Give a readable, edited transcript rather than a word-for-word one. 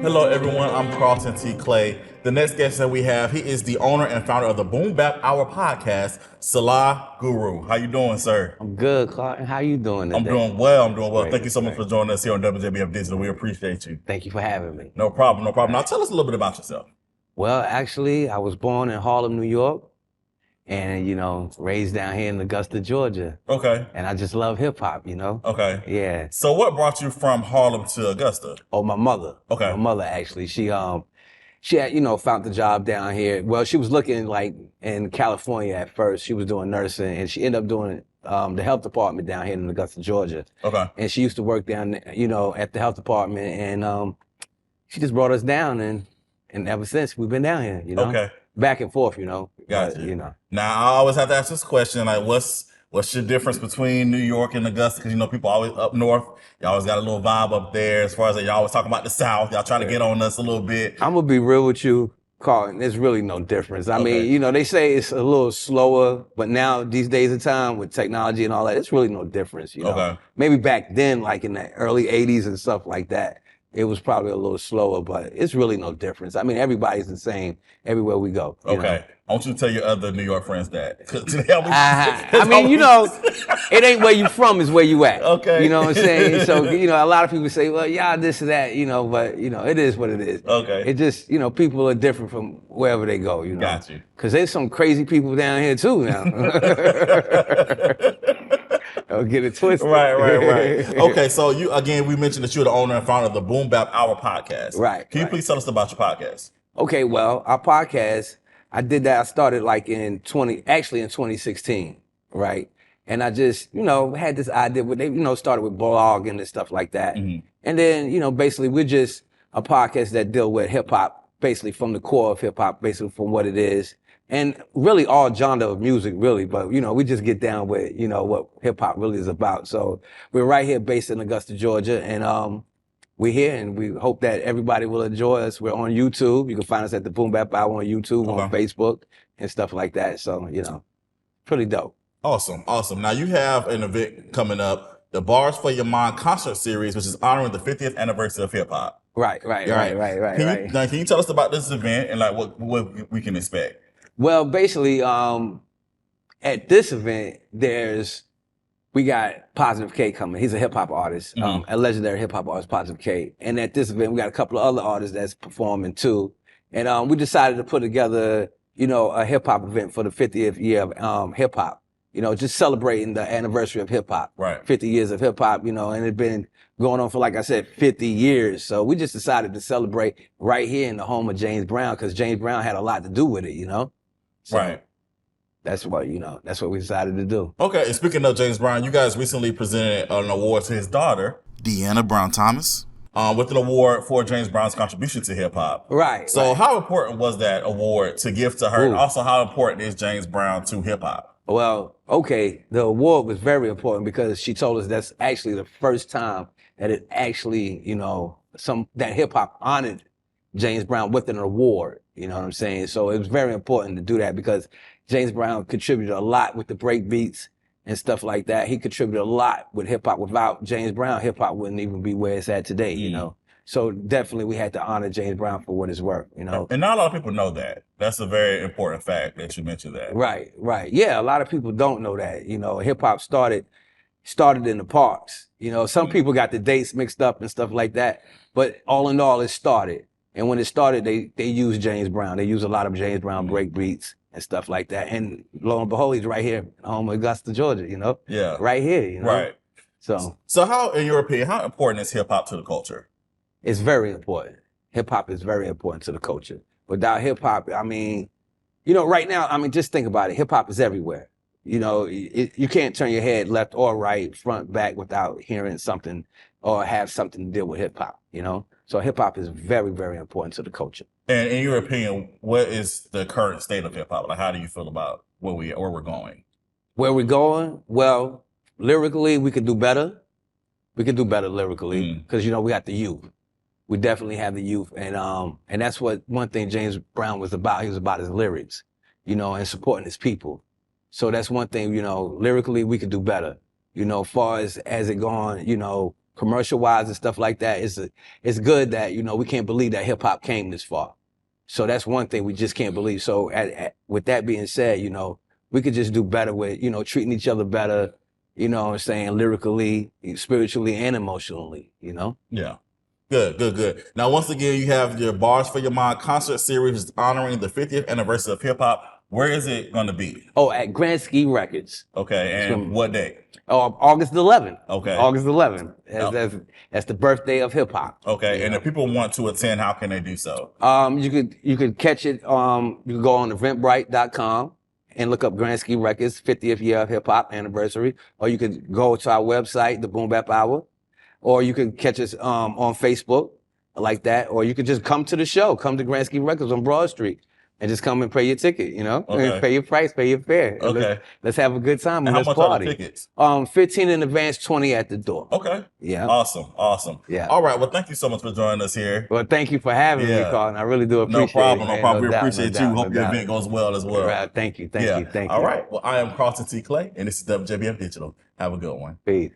Hello, everyone. I'm Carlton T. Clay. The next guest that we have, he is the owner and founder of the Bap Hour Podcast, Salah Guru. How you doing, sir? I'm good, Clark. How you doing today? I'm doing well. I'm doing well. Great, Thank you so much great. for joining us here on WJBF Digital. We appreciate you. Thank you for having me. No problem. No problem. Now, tell us a little bit about yourself. Well, actually, I was born in Harlem, New York, and, raised down here in Augusta, Georgia. Okay. And I just love hip hop, Okay. Yeah. So what brought you from Harlem to Augusta? Oh, my mother. Okay. My mother, actually. She had, found the job down here. Well, she was looking like in California at first. She was doing nursing, and she ended up doing the health department down here in Augusta, Georgia. Okay. And she used to work down, at the health department, and she just brought us down, and ever since we've been down here, Okay. back and forth, Gotcha. But, Now, I always have to ask this question, like, what's your difference between New York and Augusta? Because, people always up north, y'all always got a little vibe up there as far as y'all always talking about the South. Y'all trying to get on us a little bit. I'm going to be real with you, Carlton. There's really no difference. I mean, they say it's a little slower, but now these days of time with technology and all that, it's really no difference, Okay. Maybe back then, like in the early 80s and stuff like that, it was probably a little slower, but it's really no difference. I mean, everybody's the same everywhere we go. Okay. I want you to tell your other New York friends that. I mean, it ain't where you from, it's where you at. Okay. You know what I'm saying? So, a lot of people say, well, yeah, this or that, but, it is what it is. Okay. It just, people are different from wherever they go, Got you. Because there's some crazy people down here, too, now. Don't get it twisted. Right. Okay, so we mentioned that you're the owner and founder of the Bap Hour Podcast. Right. Can you please tell us about your podcast? Okay, well, our podcast, I did that. I started like in 2016, right? And I just, had this idea where they, started with blogging and stuff like that. Mm-hmm. And then, basically we're just a podcast that deal with hip hop, basically from the core of hip hop, basically from what it is. And really all genre of music, really. But, we just get down with, what hip hop really is about. So we're right here based in Augusta, Georgia. And, we're here and we hope that everybody will enjoy us. We're on YouTube. You can find us at the Bap Hour on YouTube, on Facebook and stuff like that. So, pretty dope. Awesome. Now you have an event coming up, the Bars for Your Mind concert series, which is honoring the 50th anniversary of hip hop. Right. Can you tell us about this event and like what we can expect? Well, basically, at this event, we got Positive K coming. He's a hip hop artist, a legendary hip hop artist, Positive K. And at this event, we got a couple of other artists that's performing too. And we decided to put together, a hip hop event for the 50th year of hip hop. Just celebrating the anniversary of hip hop. Right. 50 years of hip hop, and it's been going on for, like I said, 50 years. So we just decided to celebrate right here in the home of James Brown, because James Brown had a lot to do with it, So, right. That's what we decided to do. Okay, and speaking of James Brown, you guys recently presented an award to his daughter, Deanna Brown Thomas, with an award for James Brown's contribution to hip hop. Right. So how important was that award to give to her? And also, how important is James Brown to hip hop? Well, okay, the award was very important because she told us that's actually the first time that it actually, that hip hop honored James Brown with an award. You know what I'm saying? So it was very important to do that because James Brown contributed a lot with the break beats and stuff like that. He contributed a lot with hip hop. Without James Brown, hip hop wouldn't even be where it's at today, So definitely we had to honor James Brown for what it's worth, And not a lot of people know that. That's a very important fact that you mentioned that. Right. Yeah, a lot of people don't know that. Hip hop started in the parks. Some people got the dates mixed up and stuff like that. But all in all, it started. And when it started, they used James Brown. They used a lot of James Brown break beats and stuff like that. And lo and behold, he's right here, home of Augusta, Georgia, Yeah. Right here, Right. So how, in your opinion, how important is hip hop to the culture? It's very important. Hip hop is very important to the culture. Without hip hop, I mean, right now, just think about it. Hip hop is everywhere. You can't turn your head left or right, front, back without hearing something or have something to deal with hip hop, So hip hop is very, very important to the culture. And in your opinion, what is the current state of hip hop? Like, how do you feel about where we're going? Where we're going? Well, lyrically, we could do better. We could do better lyrically because, we got the youth. We definitely have the youth. And that's one thing James Brown was about. He was about his lyrics, and supporting his people. So that's one thing, lyrically, we could do better. Far as it gone, commercial wise and stuff like that, it's good that, you know, we can't believe that hip hop came this far. So that's one thing we just can't believe. So with that being said, you know, we could just do better with, you know, treating each other better, you know what I'm saying, lyrically, spiritually, and emotionally, you know? Yeah. Good. Now, once again, you have your Bars for Your Mind concert series honoring the 50th anniversary of hip hop. Where is it going to be? Oh, at Grand Ski Records. Okay, and what day? Oh, August 11th. Okay. August 11th. That's the birthday of hip hop. Okay, and if people want to attend, how can they do so? You could catch it. You can go on eventbrite.com and look up Grand Ski Records 50th year of hip hop anniversary, or you could go to our website, the Boom Bap Hour, or you can catch us on Facebook like that, or you could just come to the show, come to Grand Ski Records on Broad Street. And just come and pay your ticket, you know? Okay. Pay your price, pay your fare. Okay. Let's have a good time and and how let's much party. are the tickets? 15 in advance, 20 at the door. Okay. Yeah. Awesome. Yeah. All right. Well, thank you so much for joining us here. Well, thank you for having me, Carlton. I really do appreciate it. No problem. We appreciate you. Hope your event goes well as well. Right. Thank you. All right. Well, I am Carlton T. Clay, and this is WJBF Digital. Have a good one. Peace.